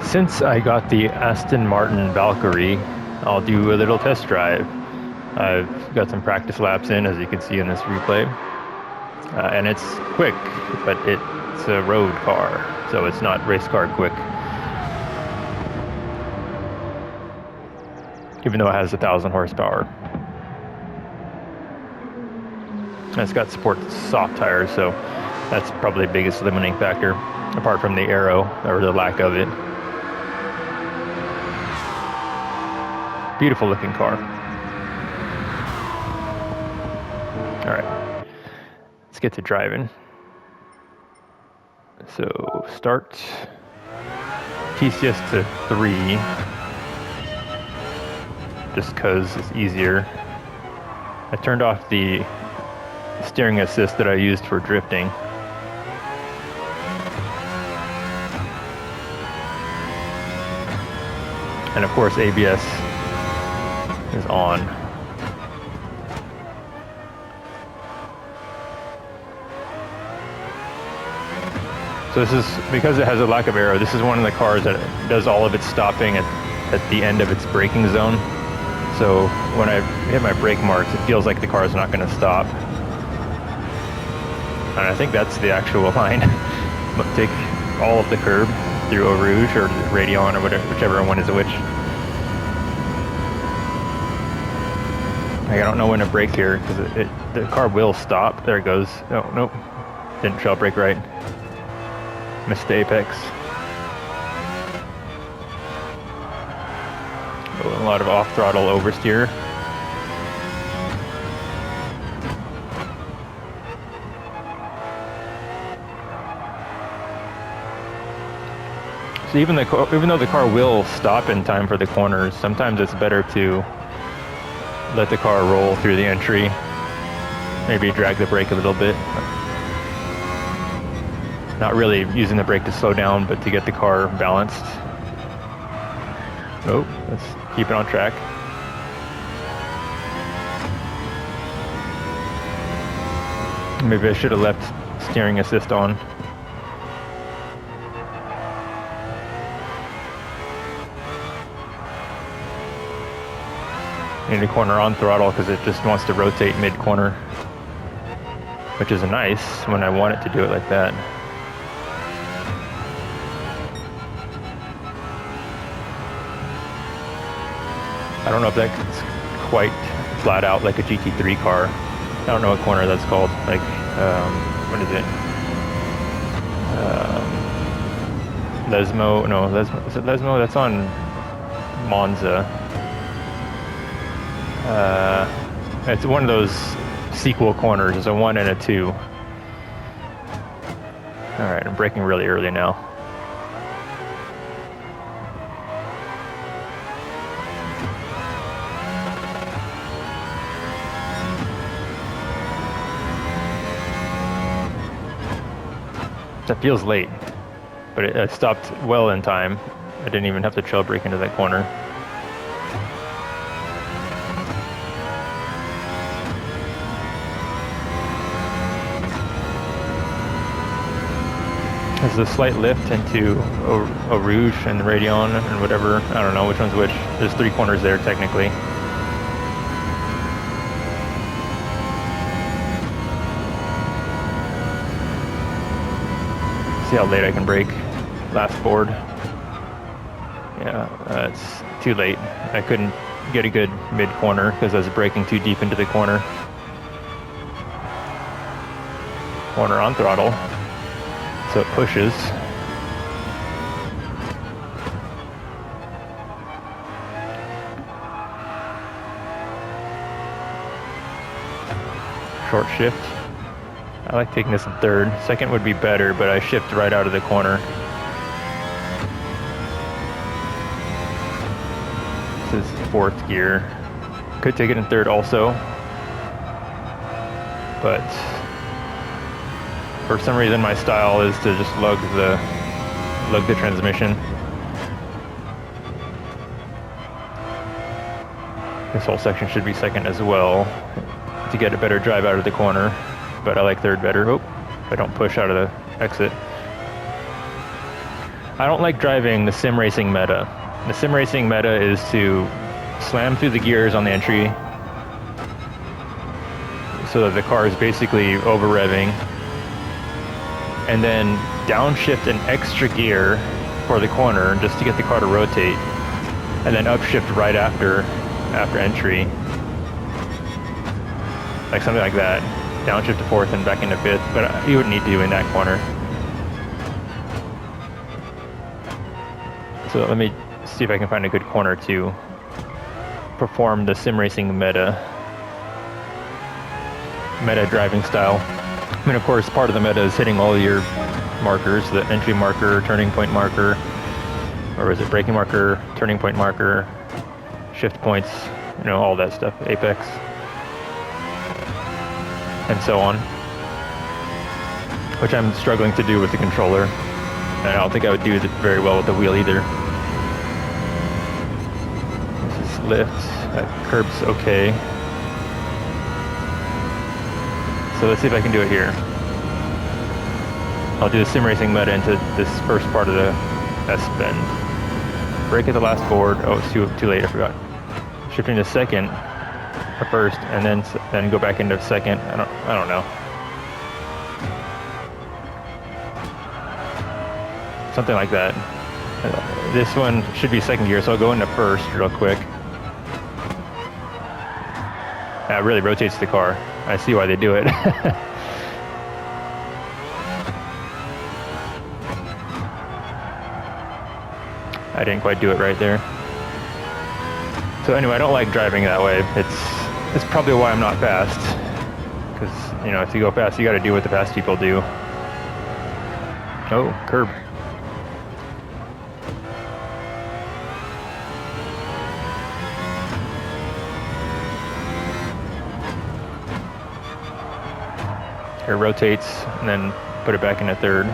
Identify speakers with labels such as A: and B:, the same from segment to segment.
A: Since I got the Aston Martin Valkyrie, I'll do a little test drive. I've got some practice laps in, as you can see in this replay. And it's quick, but it's a road car, so it's not race car quick. Even though it has 1,000 horsepower. And it's got sport soft tires, so that's probably the biggest limiting factor, apart from the aero, or the lack of it. Beautiful looking car. All right, let's get to driving. So start TCS to 3, just because it's easier. I turned off the steering assist that I used for drifting. And of course ABS is on. So this is, because it has a lack of aero, this is one of the cars that does all of its stopping at the end of its braking zone. So when I hit my brake marks, it feels like the car is not going to stop. And I think that's the actual line. Take all of the curb through Eau Rouge or Rayon or whatever, whichever one is which. I don't know when to brake here because the car will stop. There it goes. Oh, nope. Didn't trail brake right. Missed the apex. Oh, a lot of off-throttle oversteer. So even though the car will stop in time for the corners, sometimes it's better to let the car roll through the entry. Maybe drag the brake a little bit. Not really using the brake to slow down, but to get the car balanced. Oh, let's keep it on track. Maybe I should have left steering assist on. Need a corner on throttle because it just wants to rotate mid-corner, which is nice when I want it to do it like that. I don't know if that's quite flat out like a GT3 car. I don't know what corner that's called. Like, what is it? Lesmo? No, Lesmo. Is it Lesmo? That's on Monza. It's one of those sequel corners. There's a 1 and a 2. Alright, I'm braking really early now. That feels late, but it stopped well in time. I didn't even have to trail brake into that corner. There's a slight lift into Eau Rouge and Rayon and whatever. I don't know which one's which. There's 3 corners there technically. See how late I can brake. Last board. Yeah, it's too late. I couldn't get a good mid-corner because I was braking too deep into the corner. Corner on throttle. So it pushes. Short shift. I like taking this in third. Second would be better, but I shift right out of the corner. This is 4th gear. Could take it in third also, but for some reason my style is to just lug the transmission. This whole section should be second as well to get a better drive out of the corner, but I like third better. Oh, I don't push out of the exit. I don't like driving the sim racing meta. The sim racing meta is to slam through the gears on the entry so that the car is basically over revving, and then downshift an extra gear for the corner just to get the car to rotate, and then upshift right after entry, like something like that. Downshift to fourth and back into fifth, but you wouldn't need to in that corner. So let me see if I can find a good corner to perform the sim racing meta driving style. I mean, of course, part of the meta is hitting all your markers, the entry marker, turning point marker, or is it braking marker, turning point marker, shift points, you know, all that stuff, apex, and so on, which I'm struggling to do with the controller, and I don't think I would do it very well with the wheel either. This is lift, that curb's okay. So let's see if I can do it here. I'll do the sim racing meta into this first part of the S-bend. Brake at the last board. Oh, it's too late, I forgot. Shifting to second, or first, and then go back into second. I don't know. Something like that. This one should be second gear, so I'll go into first real quick. That really rotates the car. I see why they do it. I didn't quite do it right there. So anyway, I don't like driving that way. It's probably why I'm not fast. Because, you know, if you go fast, you got to do what the fast people do. Oh, curb. It rotates and then put it back into third.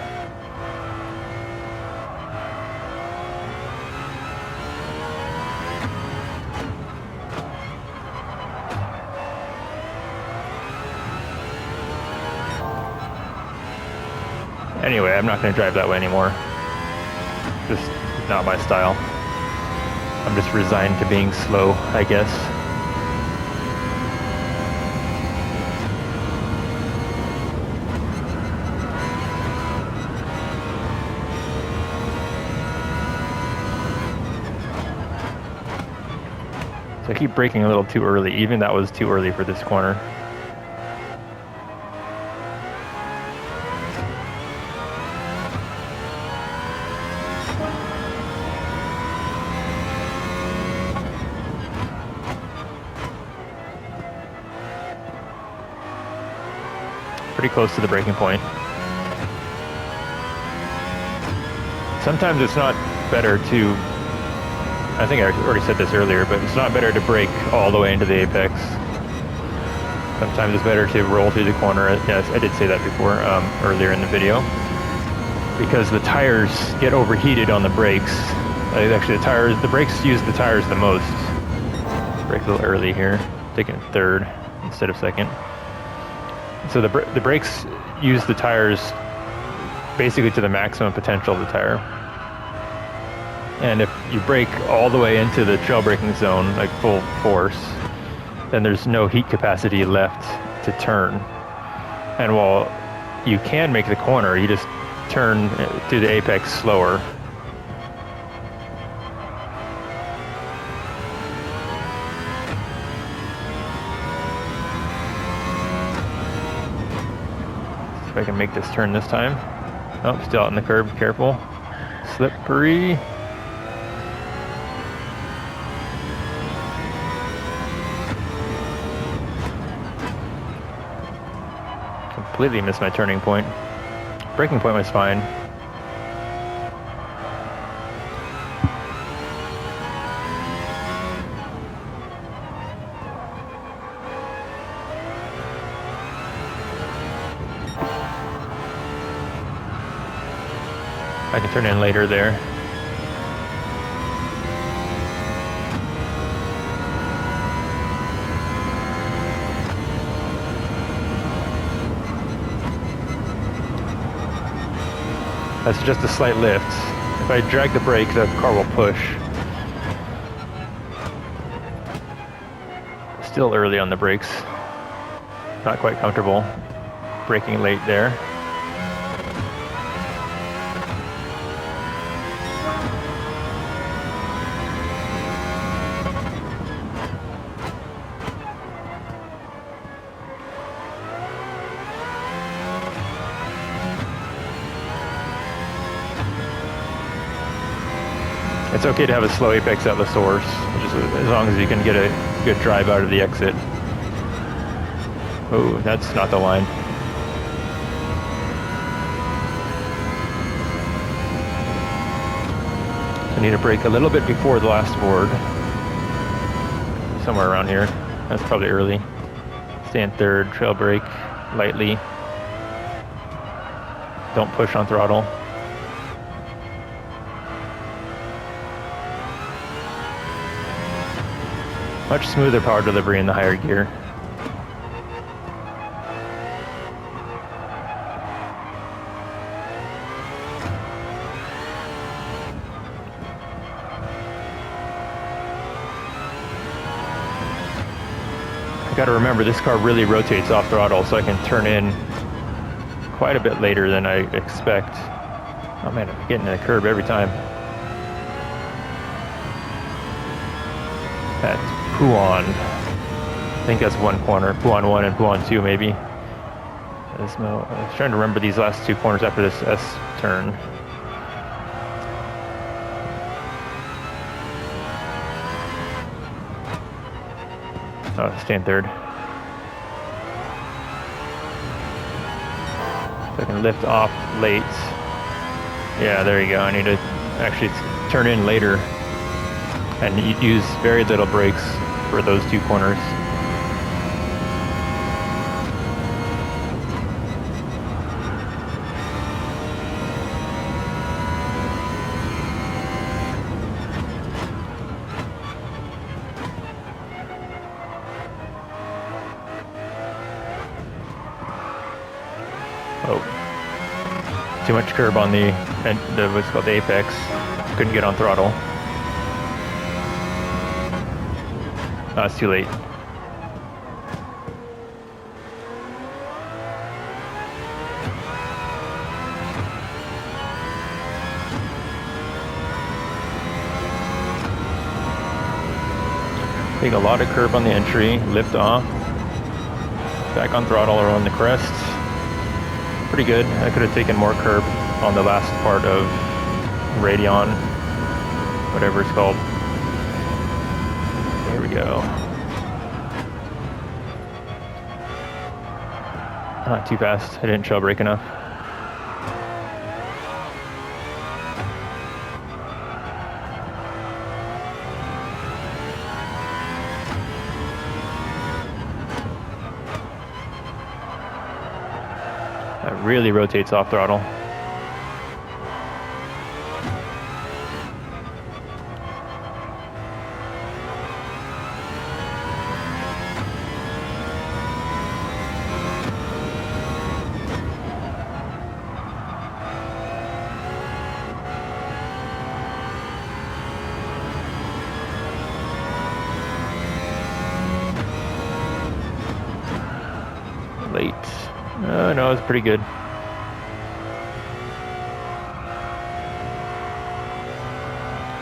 A: Anyway, I'm not going to drive that way anymore. Just not my style. I'm just resigned to being slow, I guess. So I keep braking a little too early. Even that was too early for this corner. Pretty close to the braking point. Sometimes it's not better to, I think I already said this earlier, but it's not better to brake all the way into the apex. Sometimes it's better to roll through the corner. Yes, I did say that before, earlier in the video. Because the tires get overheated on the brakes. Actually, the brakes use the tires the most. Brake a little early here, taking third instead of second. So the brakes use the tires basically to the maximum potential of the tire. And if you brake all the way into the trail braking zone, like full force, then there's no heat capacity left to turn. And while you can make the corner, you just turn to the apex slower. See if I can make this turn this time. Oh, still out in the curb, careful. Slippery. Completely missed my turning point. Braking point was fine. I can turn in later there. That's just a slight lift. If I drag the brake, the car will push. Still early on the brakes. Not quite comfortable. Braking late there. It's okay to have a slow apex at the source, just as long as you can get a good drive out of the exit. Oh, that's not the line. I need to brake a little bit before the last board. Somewhere around here. That's probably early. Stay in third, trail brake lightly. Don't push on throttle. Much smoother power delivery in the higher gear. I gotta remember this car really rotates off throttle, so I can turn in quite a bit later than I expect. Oh man, I'm getting in a curb every time. That's Puan. I think that's one corner. Puan 1 and Puan 2 maybe. I was trying to remember these last two corners after this S turn. Oh, stay in third. So I can lift off late. Yeah, there you go. I need to actually turn in later and use very little brakes for those two corners. Oh, too much curb on the what's called the apex. Couldn't get on throttle. It's too late. Take a lot of curb on the entry, lift off, back on throttle or on the crest. Pretty good. I could have taken more curb on the last part of Radion, whatever it's called. There we go. Not too fast. I didn't trail brake enough. That really rotates off throttle. Late. Oh no, it's pretty good.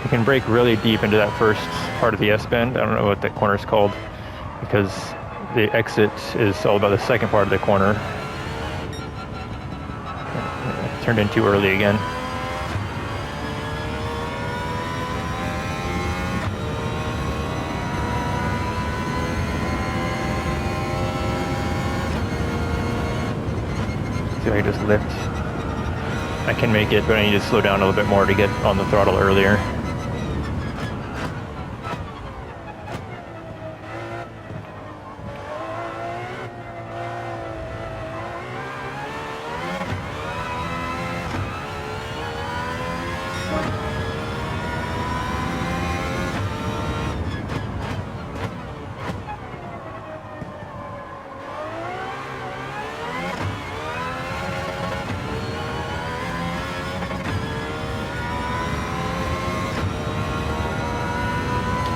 A: You can brake really deep into that first part of the S-bend. I don't know what that corner is called because the exit is all about the second part of the corner. Turned in too early again. See if I just lift. I can make it, but I need to slow down a little bit more to get on the throttle earlier.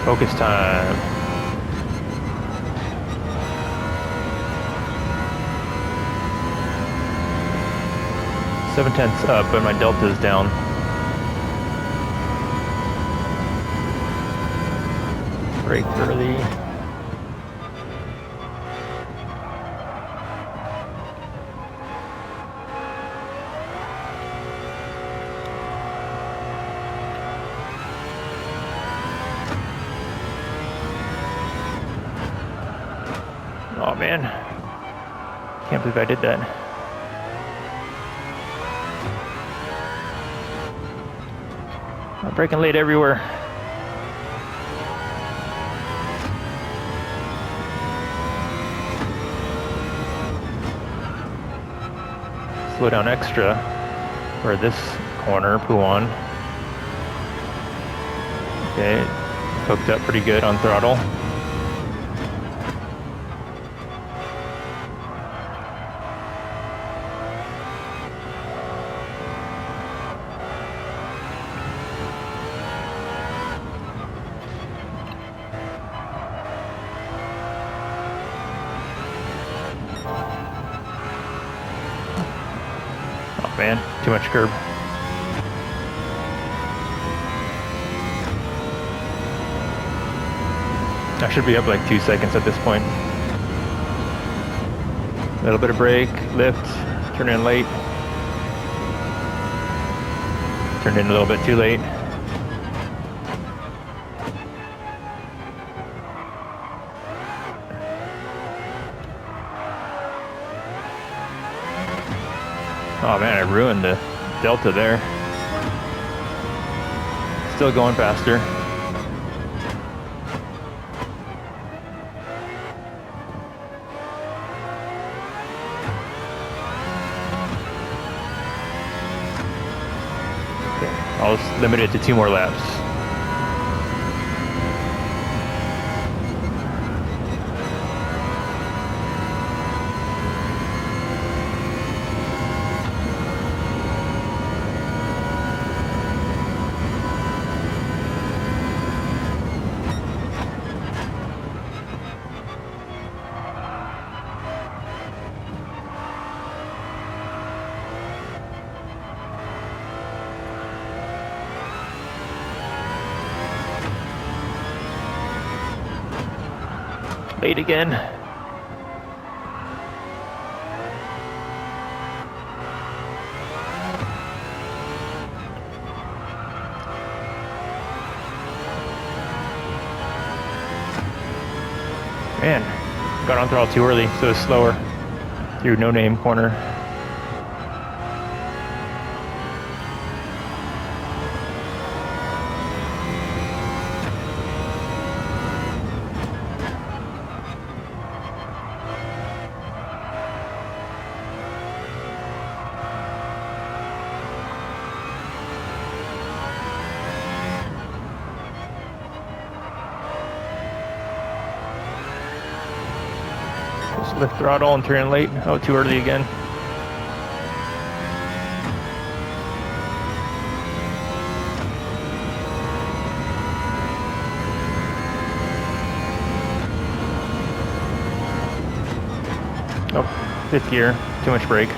A: Focus time. Seven tenths up, but my delta is down. Brake early. Oh man, can't believe I did that. I'm braking late everywhere. Slow down extra for this corner, Puan. Okay, hooked up pretty good on throttle. Man, too much curb. I should be up like 2 seconds at this point. A little bit of brake, lift, turn in late. Turned in a little bit too late. Oh man, I ruined the delta there. Still going faster. Okay, I'll just limit it to 2 more laps. Late again. Man, got on throttle too early, so it's slower through no name corner. Lift throttle and turn late. Oh, too early again. Oh, 5th gear. Too much brake.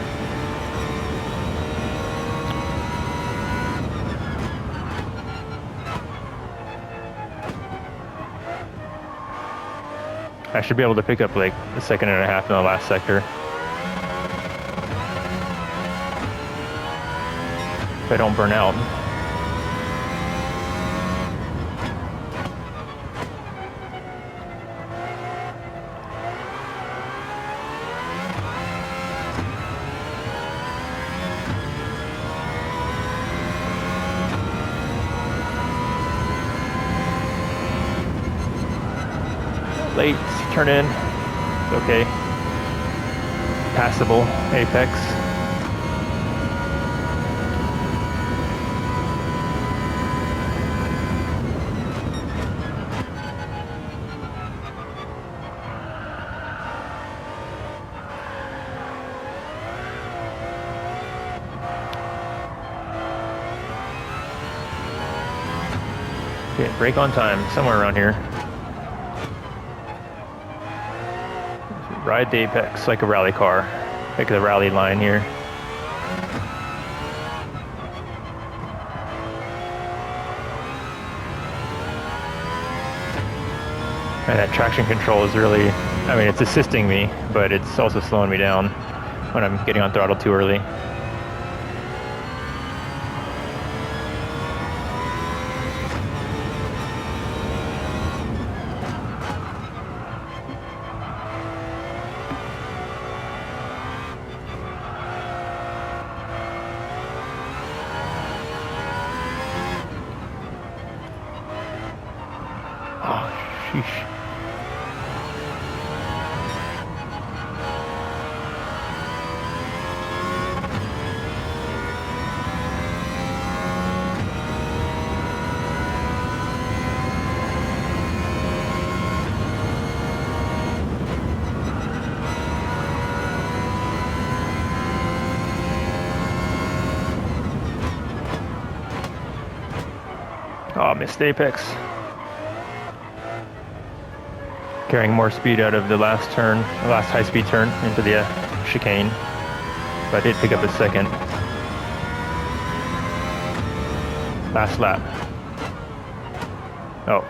A: I should be able to pick up like a 1.5 seconds in the last sector. If I don't burn out. Late, turn in, it's okay. Passable, apex. Okay, brake on time, somewhere around here. Ride the apex like a rally car. Like the rally line here. And that traction control is really, I mean, it's assisting me, but it's also slowing me down when I'm getting on throttle too early. Oh, sheesh. Oh, missed apex. Carrying more speed out of the last turn, the last high-speed turn into the chicane. But I did pick up a second. Last lap. Oh.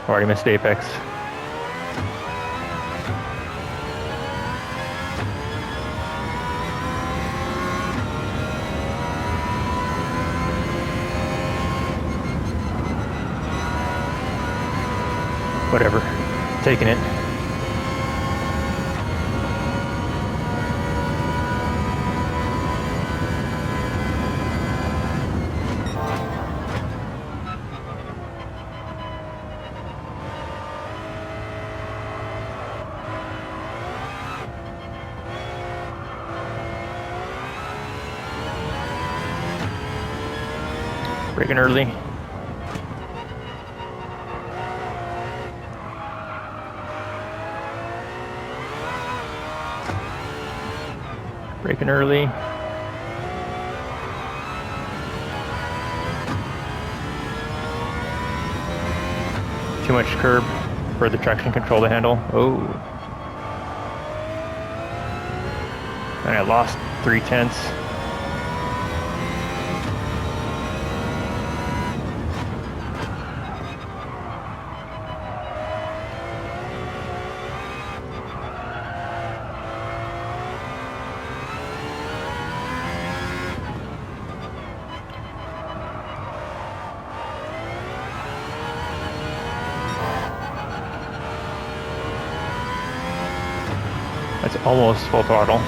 A: Already missed apex. Whatever, taking it. Braking early. Braking early. Too much curb for the traction control to handle. Oh. And I lost 3/10. That's almost full throttle.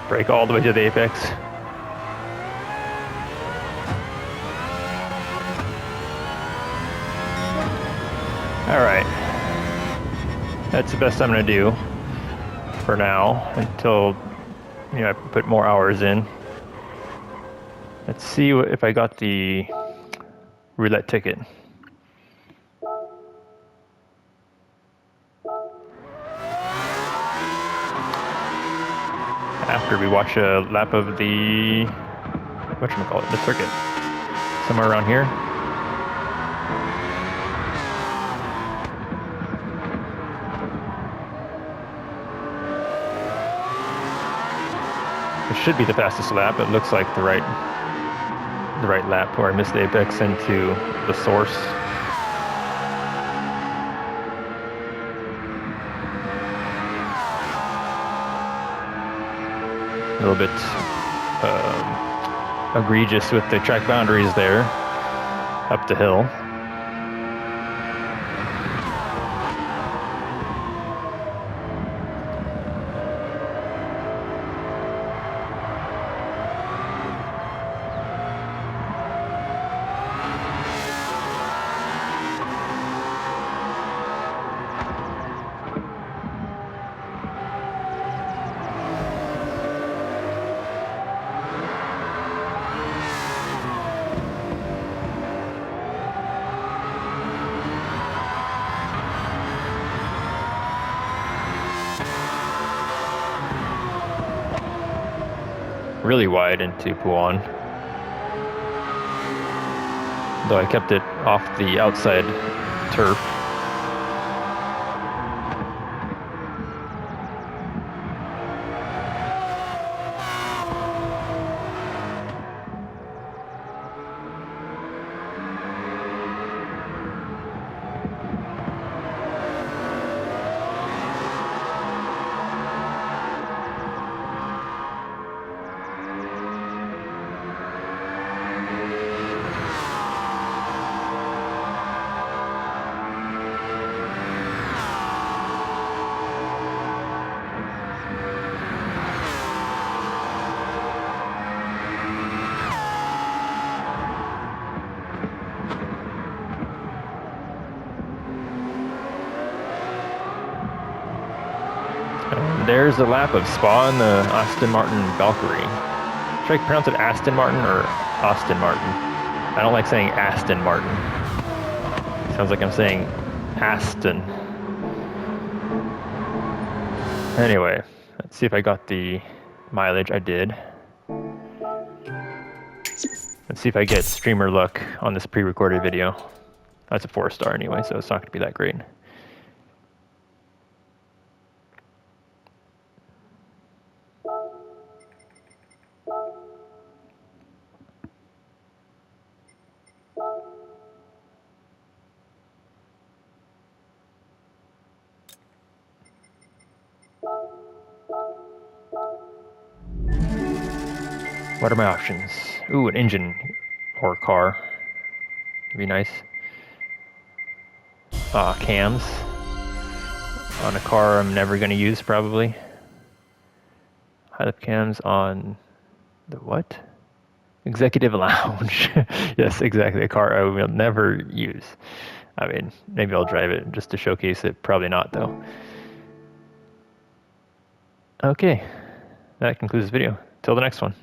A: Brake all the way to the apex. Alright, that's the best I'm going to do for now until, you know, I put more hours in. Let's see if I got the roulette ticket. After we watch a lap of the, whatchamacallit, the circuit, somewhere around here. It should be the fastest lap. It looks like the right lap where I missed the apex into the source. A little bit egregious with the track boundaries there, up the hill. really wide into Puan. Though I kept it off the outside turf. There's a lap of Spa in the Aston Martin Valkyrie. Should I pronounce it Aston Martin or Austin Martin? I don't like saying Aston Martin. Sounds like I'm saying Aston. Anyway, let's see if I got the mileage. I did. Let's see if I get streamer luck on this pre-recorded video. That's a 4-star anyway, so it's not going to be that great. What are my options? Ooh, an engine or car. Would be nice. Cams. On a car I'm never going to use, probably. High-lip cams on the what? Executive lounge. Yes, exactly. A car I will never use. I mean, maybe I'll drive it just to showcase it. Probably not, though. Okay. That concludes this video. Till the next one.